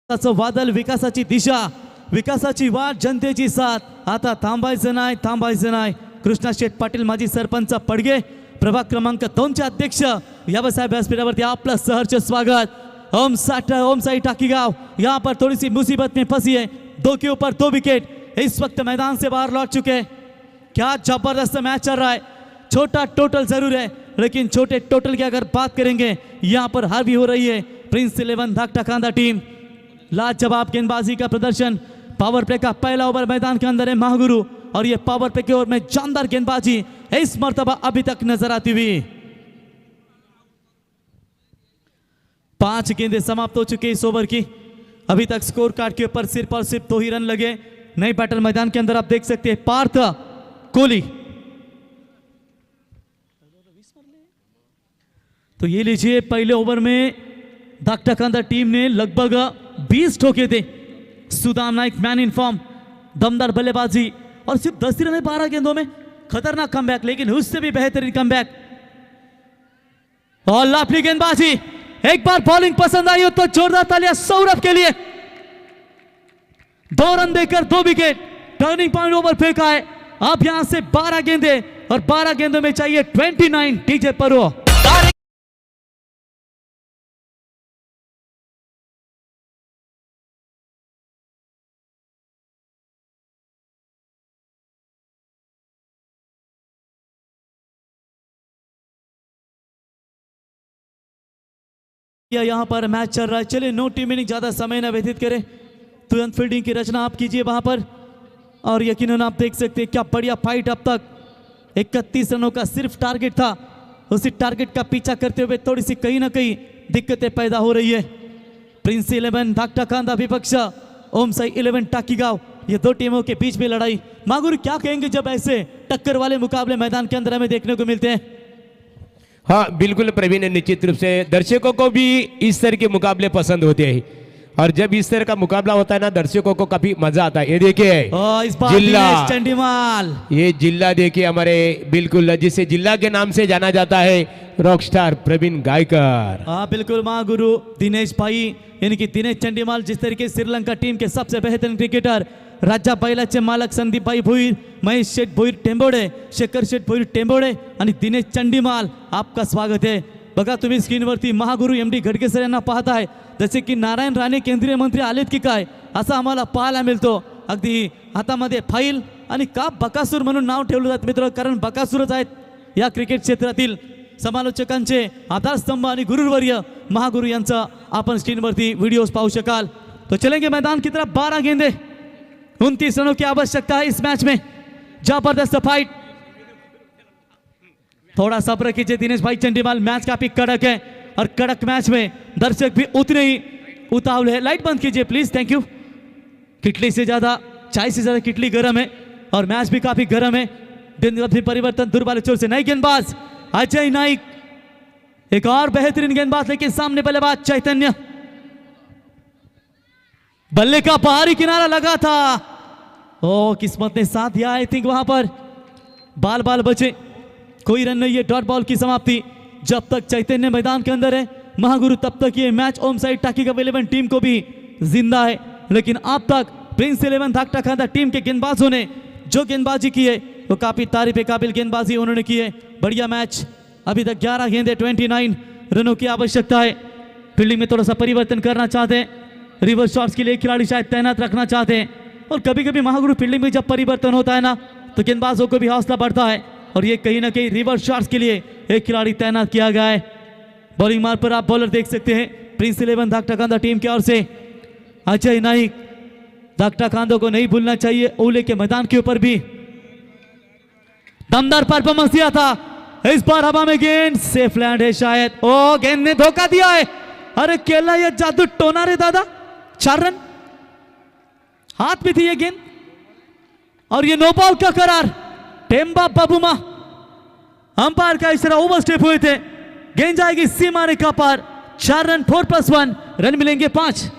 A: वादळ, विकासाची दिशा, विकासाची वाट, जनतेची साथ. आता थांबायचं नाही. कृष्णा शेठ पाटील माजी सरपंच पडगे, प्रभाग क्रमांक 2 अध्यक्ष यासाहेब व्यासपीठावरती आपलं सहर्ष स्वागत. ओम साई टाकीगांव यहाँ पर थोड़ी सी मुसीबत में फंसी है. 2 के ऊपर 2 विकेट इस वक्त मैदान से बाहर लौट चुके. क्या जबरदस्त मैच चल रहा है. छोटा टोटल जरूर है, लेकिन छोटे टोटल की अगर बात करेंगे यहाँ पर हार भी हो रही है प्रिंस 11 धाकटा खांदा टीम. लाजवाब गेंदबाजी का प्रदर्शन. पावर प्ले का पहला ओवर मैदान के अंदर है महागुरु, और ये पावर प्ले के ओवर में जानदार गेंदबाजी इस मर्तबा अभी तक नजर आती हुई. 5 गेंदें समाप्त हो चुकी इस ओवर की. अभी तक स्कोर कार्ड के ऊपर सिर्फ और सिर्फ 2 ही रन लगे. नए बैटर मैदान के अंदर आप देख सकते हैं पार्थ कोहली. तो ये लीजिए, पहले ओवर में धाकटा खांदा टीम ने लगभग 20 ठोके थे. Sudam Naik man in form, दमदार बल्लेबाजी, और सिर्फ 10 रन है 12 गेंदों में. खतरनाक कमबैक, लेकिन उससे भी बेहतरीन कमबैक. और लाफली गेंदबाजी. एक बार बॉलिंग पसंद आई हो तो जोरदार तालियां सौरभ के लिए. 2 रन देकर 2 विकेट. टर्निंग पॉइंट ओवर फेंका है. अब यहां से 12 गेंदे, और 12 गेंदों में चाहिए 29. टीजे पर्व यहाँ पर मैच चल रहा है. चलिए, नो टीम इनिंग, ज्यादा समय न व्यतीत करें. तुरंत फील्डिंग की रचना आप कीजिए वहां पर, और यकीनन आप देख सकते हैं क्या बढ़िया फाइट. अब तक 31 रनों का सिर्फ टारगेट था. उसी टारगेट का पीछा करते हुए थोड़ी सी कहीं ना कहीं दिक्कतें पैदा हो रही है. प्रिंस 11 धाकटा खांदा विपक्ष ओम साई 11 टाकीगांव, ये 2 टीमों के बीच में लड़ाई. मागुर, क्या कहेंगे जब ऐसे टक्कर वाले मुकाबले मैदान के अंदर हमें देखने को मिलते हैं?
C: हाँ बिल्कुल प्रवीण, निश्चित रूप से दर्शकों को भी इस तरह के मुकाबले पसंद होते हैं, और जब इस तरह का मुकाबला होता है ना, दर्शकों को काफी मजा आता है. ये देखिए
A: इस बार दिनेश चंडीमाल,
C: ये जिला देखिए हमारे, बिल्कुल जिसे जिला के नाम से जाना जाता है, रॉकस्टार प्रवीण गायकर.
A: हाँ बिल्कुल, महागुरु दिनेश भाई यानी कि दिनेश चंडीमाल, जिस तरीके श्रीलंका टीम के सबसे बेहतरीन क्रिकेटर, राजा बैलाचे मालक संदीप भाई भोईर, महेश शेठ भोईर टेंबोडे, शेखर शेठ भोईर टेंबोडे आणि दिनेश चंडीमाल, आपका स्वागत आहे. बघा तुम्ही स्क्रीनवरती महागुरु MD घडके सर यांना पाहताय. जसे की नारायण राणे केंद्रीय मंत्री आलेत की काय, असं आम्हाला पाहायला मिळतो. अगदी हातामध्ये फाईल आणि का बकासूर म्हणून नाव ठेवलं जातं मित्र, कारण बकासूरच आहेत या क्रिकेट क्षेत्रातील समालोचकांचे आधारस्तंभ आणि गुरुवर्य महागुरु यांचा आपण स्क्रीनवरती व्हिडिओज पाहू शकाल. तो चलेंगे मैदान की तरफ. 12 गेंदे, 29 रनों की आवश्यकता है इस मैच में. जबरदस्त फाइट. थोड़ा सब्र कीजिए दिनेश भाई चंडीमाल, मैच काफी कड़क है, और कड़क मैच में दर्शक भी उतने ही उतावले हैं. लाइट बंद कीजिए प्लीज, थैंक यू. किटली से ज्यादा, चाय से ज्यादा किटली गर्म है, और मैच भी काफी गर्म है. गेंदबाजी परिवर्तन दूर वाले छोर से नई गेंदबाज अजय नाइक, एक और बेहतरीन गेंदबाज, लेकिन सामने बल्लेबाज चैतन्य. बल्ले का बाहरी किनारा लगा था. ओ, किस्मत ने साथ दिया आई थिंक वहां पर. बाल बचे, कोई रन नहीं है. डॉट बॉल की समाप्ति. जब तक चैतन्य मैदान के अंदर है महागुरु, तब तक ये मैच ओम साइड टाकीगांव 11 टीम को भी जिंदा है. लेकिन अब तक प्रिंस 11 धाकटा खांदा टीम के गेंदबाजों ने जो गेंदबाजी की है वो काफी तारीफ काबिल गेंदबाजी उन्होंने की है. बढ़िया मैच. अभी तक 11 गेंदे, 29 रनों की आवश्यकता है. फील्डिंग में थोड़ा सा परिवर्तन करना चाहते हैं, रिवर्स शॉट्स के लिए खिलाड़ी शायद तैनात रखना चाहते हैं. और कभी कभी महागुरु फील्डिंग में जब परिवर्तन होता है ना, तो गेंदबाजों को भी हौसला बढ़ता है. और ये कहीं ना कहीं रिवर्स शॉट्स के लिए एक खिलाड़ी तैनात किया गया है। बॉलिंग मार्ग पर आप बॉलर देख सकते हैं प्रिंस 11 धाकटा कांदा टीम की ओर से अजय नाइक। धाकटा कांदो को नहीं भूलना चाहिए, ओले के मैदान के ऊपर भी दमदार परफॉर्मेंस दिया था। इस बार हवा में गेंद सेफ लैंड है शायद। ओ गेंद ने धोखा दिया है। अरे केला ये जादू टोना रे दादा। 4 रन, हाथ में थी ये गेंद और ये नो बॉल का करार। टेम्बा बाबूमा अंपायर का इशारा, ओवर स्टेप हुए थे। गेंद जाएगी सीमा रेखा पार। 4 रन 4+1 रन मिलेंगे 5।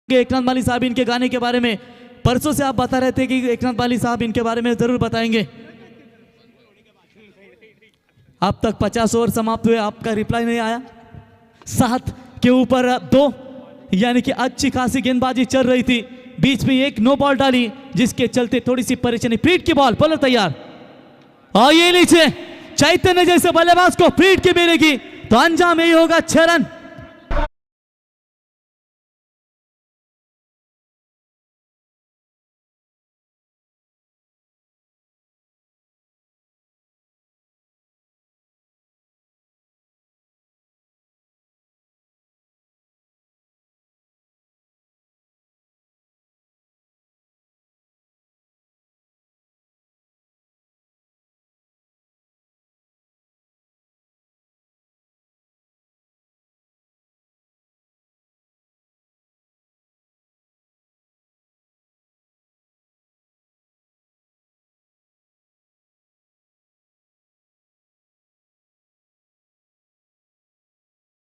A: एकनाथ माली साहब इनके गाने के बारे में परसों से आप बता रहे थे कि एकनाथ माली साहब इनके बारे में जरूर बताएंगे। अब तक 50 ओवर समाप्त हुए, आपका रिप्लाई नहीं आया। 7 के ऊपर 2, यानी कि अच्छी खासी गेंदबाजी चल रही थी। बीच में एक नो बॉल डाली जिसके चलते थोड़ी सी परेशानी। फील्ड की बॉल, बॉलर तैयार और ये नीचे चैतन्य जैसे बल्लेबाज को फील्ड की मिलेगी तो अंजाम यही होगा 6 रन।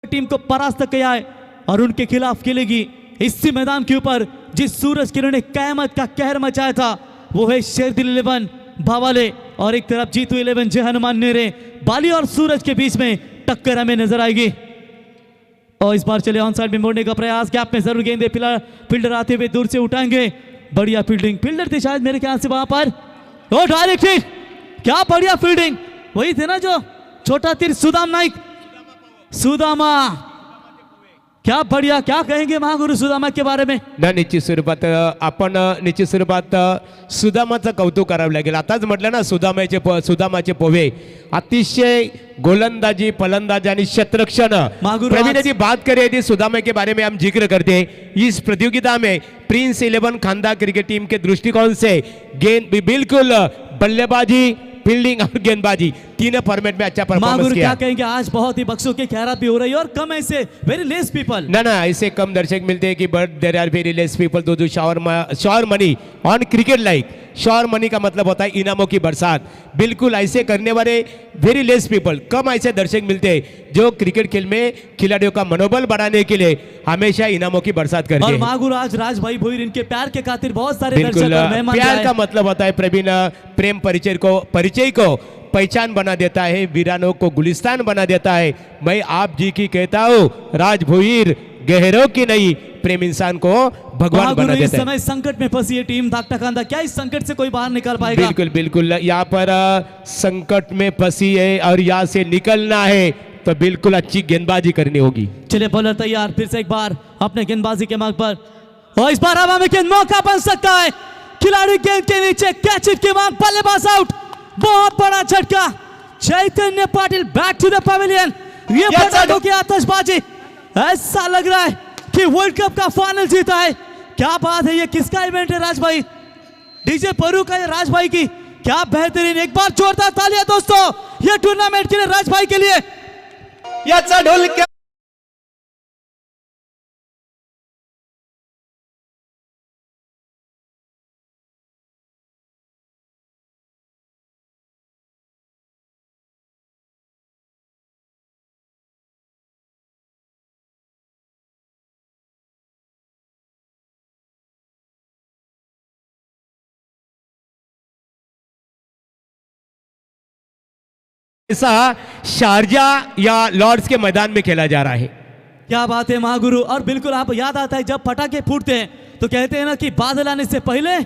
A: टीम को परास्त किया है और उनके खिलाफ खेलेगी इसी मैदान के ऊपर जिस सूरज किरण ने कयामत का कहर मचाया था। वो है शेरदिल 11 भावाले और एक तरफ जीतू 11 जय हनुमान नेरे। बाली और सूरज के बीच में टक्कर हमें नजर आएगी और इस बार चले ऑन साइड में मोड़ने का प्रयास। गैप में जरूर गेंदे फील्डर आते हुए दूर से उठाएंगे। बढ़िया फील्डिंग, फील्डर थे शायद मेरे ख्याल से वहां पर। ओ डायरेक्ट हिट, क्या बढ़िया फील्डिंग। वही थे ना जो छोटा तीर सुदाम नाईक, सुदामा। क्या बढ़िया, क्या कहेंगे महागुरु सुदामा के बारे में?
C: ना निश्चित स्वरूपात आपण निश्चित स्वरूपात सुदामाचं कौतुक करावं लागेल. आताच म्हटलं ना सुदामाचे पोहे अतिशय गोलंदाजी फलंदाजी आणि क्षेत्ररक्षण. प्रवीण जी बात करें यदि सुदामा के बारे में हम जिक्र करते हैं इस प्रतियोगिता में प्रिंस 11 खांदा क्रिकेट टीम के दृष्टिकोण से गेंद बिल्कुल बल्लेबाजी फील्डिंग और गेंदबाजी तीनों फॉर्मेट में अच्छा परफॉर्मेंस किया.
A: क्या कहेंगे आज बहुत ही बक्सों की खैरात भी हो रही है और कम ऐसे वेरी लेस पीपल.
C: ना ऐसे कम दर्शक मिलते हैं कि but there are very less people दो जो sure money on cricket like. Sure money का मतलब होता है इनामों की बरसात. बिल्कुल ऐसे करने वाले वेरी लेस पीपल, कम ऐसे दर्शक मिलते हैं जो क्रिकेट खेल में खिलाड़ियों का मनोबल बढ़ाने के लिए हमेशा इनामों की बरसात करते हैं.
A: और महागुरु आज राज भाई भोईर इनके प्यार के खातिर बहुत सारे
C: बिल्कुल प्यार का मतलब होता है प्रवीण प्रेम परिचय को पहचान बना देता है, वीरानों को गुलिस्तान बना देता है. मैं आप जी की कहता हूँ राज भोईर गहरों की नहीं प्रेम इंसान को भगवान बना देता है.
A: इस समय संकट में फंसी है टीम धाकटा खांदा, क्या इस संकट से कोई बाहर निकल पाएगा?
C: बिल्कुल यहाँ पर संकट में फंसी है और यहाँ से निकलना है तो बिल्कुल अच्छी गेंदबाजी करनी होगी.
A: चले बॉलर तैयार, फिर से एक बार अपने गेंदबाजी के मार्ग पर और इस बार हवा में गेंद मौका बन सकता है. खिलाड़ी गेंद के नीचे कैच इट के मार्ग, बल्लेबाज आउट. बहुत बड़ा झटका. Chaitanya Patil back to the pavilion. ये पटाखों की आतिशबाजी, ऐसा लग रहा है कि वर्ल्ड कप का फाइनल जीता है. क्या बात है, ये किसका इवेंट है राज भाई? डीजे परू का या राज भाई की? क्या बेहतरीन. एक बार जोरदार तालियां दोस्तों ये टूर्नामेंट के लिए राज भाई के लिए.
G: याचा ढोल क्या
C: ऐसा शारजा या लॉर्ड्स के मैदान में खेला जा रहा है.
A: क्या बात है महागुरु. और बिल्कुल आप याद आता है जब पटाखे फूटते हैं तो कहते हैं ना कि बादल आने से पहले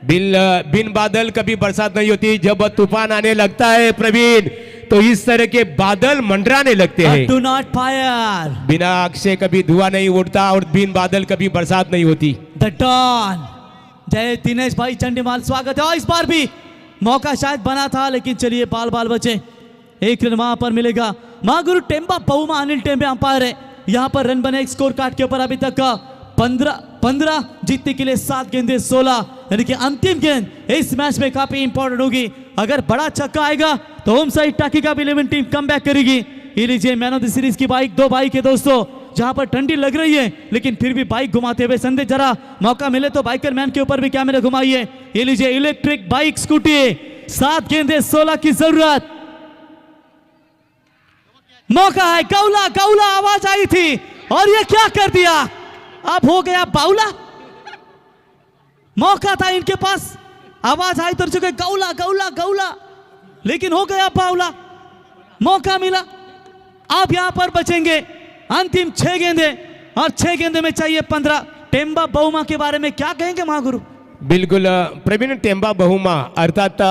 C: बिन बादल कभी बरसात नहीं होती, जब तूफान आने लगता है प्रवीण तो इस तरह के बादल मंडराने लगते हैं।
A: Do not fire.
C: बिना आग से कभी धुआं नहीं उड़ता और बिन बादल कभी बरसात नहीं होती।
A: The don. जय दिनेश भाई चंडीमाल, स्वागत है। और इस बार भी मौका शायद बना था, लेकिन चलिए बाल बाल बचे। एक रन वहां पर मिलेगा। महागुरु टेम्बा बहुमा अनिल टेम्बे अंपायर है। यहाँ पर रन बने एक स्कोर कार्ड के ऊपर अभी तक 15 जीतने के लिए 7 गेंदे 16, यानी कि अंतिम गेंद इस मैच में काफी इंपॉर्टेंट होगी। अगर बड़ा छक्का आएगा तो होम साइड टाकी का 11 टीम कम बैक करेगी। ये लीजिए मैन ऑफ द सीरीज की बाइक, 2 बाइक है दोस्तों, जहां पर ठंडी लग रही है लेकिन फिर भी बाइक घुमाते हुए संदेश, जरा मौका मिले तो बाइकर मैन के ऊपर भी कैमरा घुमाइए। ये लीजिए इलेक्ट्रिक बाइक स्कूटी, 7 गेंदे 16 की जरूरत। मौका है, गौला गौला आवाज आई थी और ये क्या कर दिया, अब हो गया बाउला। मौका था इनके पास, आवाज आई तो चुके गौला गौला गौला, लेकिन हो गया बाउला। मौका मिला, आप यहां पर बचेंगे। अंतिम 6 गेंदे और 6 गेंदे में चाहिए 15। टेम्बा बहुमा के बारे में क्या कहेंगे महागुरु?
C: बिलकुल प्रवीण, टेम्बा बहुमा अर्थात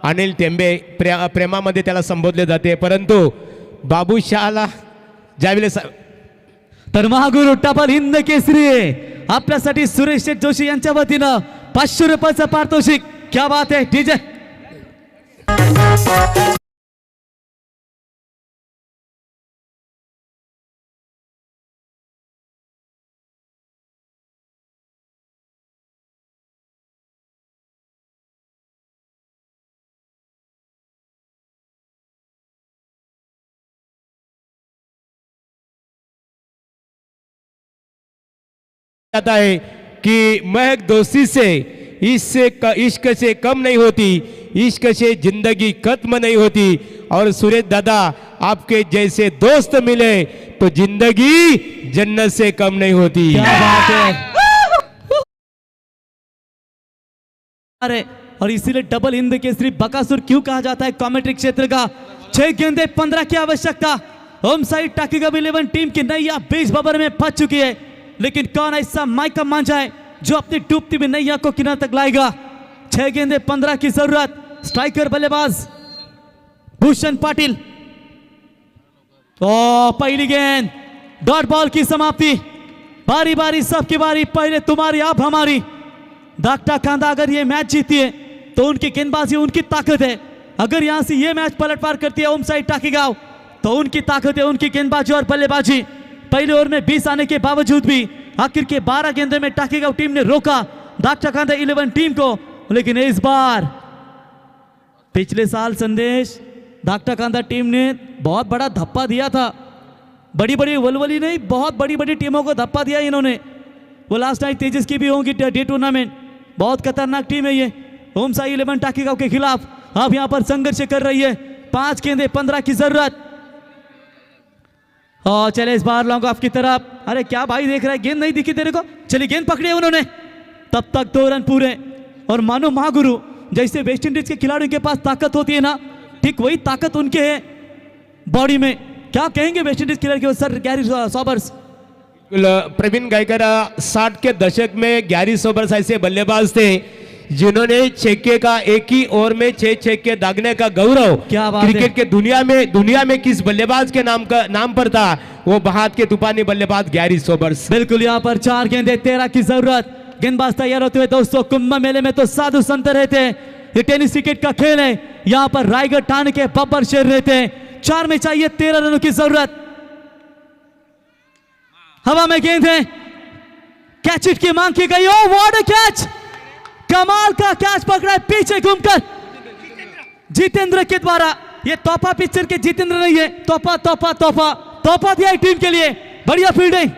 C: अनिल टेम्बे प्रेमामध्ये त्याला संबोधले जाते, परंतु बाबूशहाला ज्यावेळेस
A: तर महागुरु टबल हिंद केसरी आपल्यासाठी सुरेश शेठ जोशी यांच्या वतीनं 500 रुपयाचं पारितोषिक। क्या बात है डीजे।
C: जाता है कि महक दोस्ती से इश्क से कम नहीं होती, इश्क से जिंदगी खत्म नहीं होती। और सुरेश दादा आपके जैसे दोस्त मिले तो जिंदगी जन्नत से कम नहीं होती।
A: क्या बात है। अरे और इसीलिए डबल हिंद केसरी बकासुर क्यों कहा जाता है कमेंट्री क्षेत्र का। 6 गेंदे 15 की आवश्यकता। होम साइड टाकी का 11 टीम की नैया 20 बबर में फंस चुकी है, लेकिन कौन ऐसा माइका मांझा है जो अपनी डूबती हुई नैया को किनारे तक लाएगा। 6 गेंदे 15 की जरूरत। स्ट्राइकर बल्लेबाज भूषण पाटिल। ओ पहली गेंद, डॉट बॉल की समाप्ति। बारी बारी सबकी बारी, पहले तुम्हारी अब हमारी। दागटा खांदा अगर ये मैच जीती है तो उनकी गेंदबाजी उनकी ताकत है। अगर यहां से ये मैच पलटवार करती है होम साइड टाकीगांव तो उनकी ताकत है, उनकी गेंदबाजी और बल्लेबाजी। पहले ओवर में 20 आने के बावजूद भी आखिर के 12 गेंदों में टाकीगांव टीम ने रोका दागटा खांदा 11 टीम को। लेकिन इस बार पिछले साल संदेश दागटा खांदा टीम ने बहुत बड़ा धप्पा दिया था। बड़ी बड़ी वलवली नहीं, बहुत बड़ी बड़ी टीमों को धप्पा दिया इन्होंने। वो लास्ट नाइट तेजस की भी होंगी डे टूर्नामेंट, बहुत खतरनाक टीम है ये होम साई 11 टाकीगांव के खिलाफ। अब यहां पर संघर्ष कर रही है। 5 गेंदे 15 की जरूरत। और चले इस बार लॉन्ग ऑफ की तरफ। अरे क्या भाई देख रहा है, गेंद नहीं दिखी तेरे को? चलिए गेंद पकड़ी उन्होंने, तब तक 2 रन पूरे। और मानो महागुरु जैसे वेस्ट इंडीज के खिलाड़ियों के पास ताकत होती है ना, ठीक वही ताकत उनके है बॉडी में। क्या कहेंगे वेस्ट इंडीज खिलाड़ी के sir Garry Sobers?
C: Pravin Gaikar 60 के दशक में गैरी सोबर्स ऐसे बल्लेबाज थे जिन्होंने छक्के का एक ही ओवर में 6 छक्के दागने का गौरव
A: क्या बात है।
C: क्रिकेट के दुनिया में किस बल्लेबाज के नाम पर था, वो बहात के तूफानी बल्लेबाज गैरी सोबर्स।
A: बिल्कुल यहाँ पर 4 गेंदे 13 की जरूरत। गेंदबाज तैयार होते हुए दोस्तों, कुंभ मेले में तो साधु संत रहते हैं, ये टेनिस क्रिकेट का खेल है। यहाँ पर रायगढ़ ठाणे के बब्बर शेर रहते हैं। 4 में चाहिए 13 रनों की जरूरत। हवा में गेंद है, कैच इट की मांग की गई। ओ व्हाट अ कैच, कमाल का कैच पकड़ा है पीछे घूमकर जितेंद्र के द्वारा। ये तोहफा पिक्चर के जितेंद्र नहीं है, तोहफा तोहफा तोहफा तोहफा दिया टीम के लिए। बढ़िया फील्डिंग।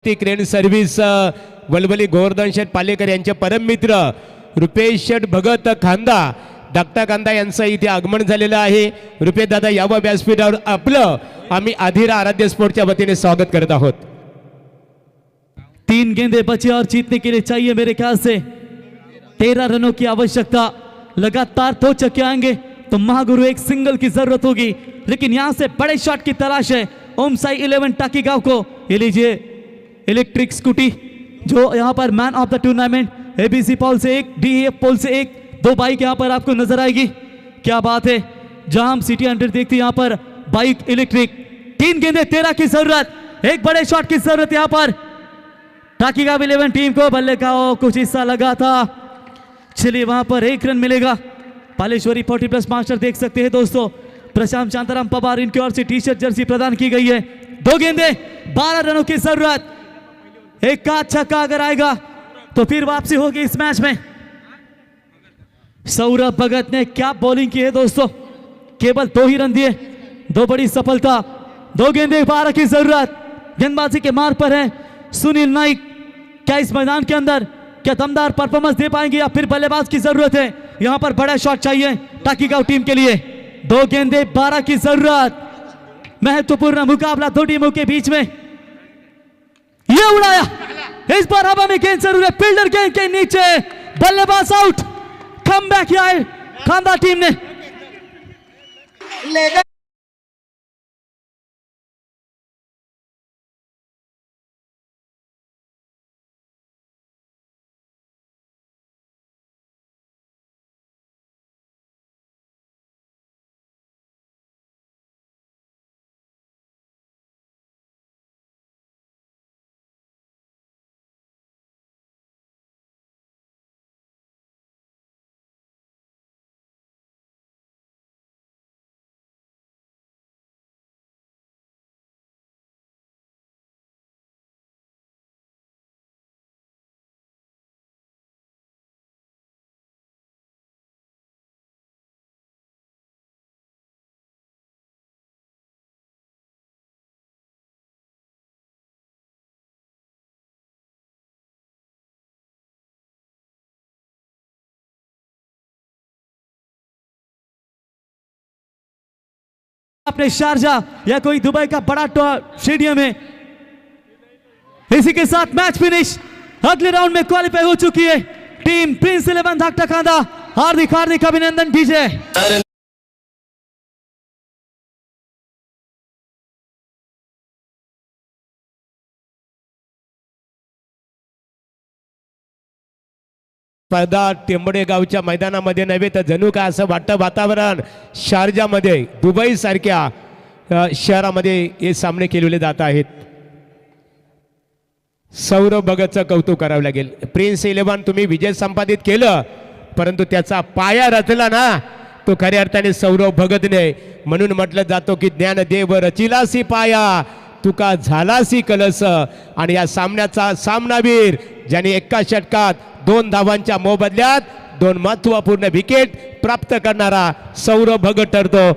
C: क्रेन सर्व्हिस वलवली गोवर्धन शेठ पालेकर यांचे परम मित्र रुपेश शेठ भगत खांदा धाकटा खांदा यांचं इथे आगमन झालेलं आहे। रुपेश दादा यावं व्यासपीठावर आपलं आम्ही आधीरा आराध्य स्पोर्टच्या वतीने स्वागत करत आहोत।
A: 3 गेंदे बचे और जीतने के लिए चाहिए मेरे ख्याल से 13 रनों की आवश्यकता। लगातार 2 छक्के आएंगे तो महागुरु एक सिंगल की जरूरत होगी, लेकिन यहां से बड़े शॉट की तलाश है ओम साई 11 टाकीगांव को। ये लीजिए इलेक्ट्रिक स्कूटी जो यहाँ पर man of the tournament, ABC pole से 1, डीएफ पोल से 1, 2 बाइक यहाँ पर आपको नजर आएगी। क्या बात है, जहां हम सिटी 100 देखते हैं यहाँ पर बाइक इलेक्ट्रिक। 3 गेंदे 13 की जरूरत, एक बड़े शॉट की जरूरत यहाँ पर टाकीगांव 11 टीम को। बल्ले का कुछ हिस्सा लगा था, चलिए वहां पर 1 रन मिलेगा। पालेश्वरी 40+ मास्टर देख सकते हैं दोस्तों, प्रशांत शांताराम पवार इनकी ओर से टी शर्ट जर्सी प्रदान की गई है। 2 गेंदे 12 रनों की जरूरत, एक का छक्का अगर आएगा तो फिर वापसी होगी इस मैच में। सौरभ भगत ने क्या बॉलिंग की है दोस्तों, केवल 2 ही रन दिए, 2 बड़ी सफलता। 2 गेंदे 12 की जरूरत, गेंदबाजी के मार्ग पर है सुनील नाइक। क्या इस मैदान के अंदर क्या दमदार परफॉर्मेंस दे पाएंगे या फिर बल्लेबाज की जरूरत है? यहां पर बड़ा शॉट चाहिए टाकीगांव टीम के लिए। 2 गेंदे 12 की जरूरत, महत्वपूर्ण मुकाबला 2 टीमों के बीच में। ये उड़ाया, इस बार हवा में गेंद जरूर है, फील्डर गेंद के नीचे, बल्लेबाज आउट। कम बैक किया है खांदा टीम ने। अपने शारजा या कोई दुबई का बड़ा स्टेडियम है। इसी के साथ मैच फिनिश, अगले राउंड में क्वालिफाई हो चुकी है टीम प्रिंस 11 धाकटा खांदा। हार्दिक हार्दिक अभिनंदन दीजिए।
C: स्पर्धा टेंबडे गावच्या मैदानामध्ये नव्हे तर जणू काय असं वाटतं वातावरण शारजामध्ये दुबई सारख्या शहरामध्ये हे सामने केलेले जात आहेत। सौरभ भगतचं कौतुक करावं लागेल। प्रिन्स 11 तुम्ही विजय संपादित केलं, परंतु त्याचा पाया रचला ना तो खऱ्या अर्थाने सौरभ भगतने। म्हणून म्हटलं जातो की ज्ञानदेव रचिलासी पाया, तुका झालासी कलस। आणि या सामन्याचा सामनावीर ज्याने एका षटकात 2 धावांच्या मोबदल्यात 2 महत्त्वपूर्ण विकेट प्राप्त करणारा सौरभ भगत ठरतो।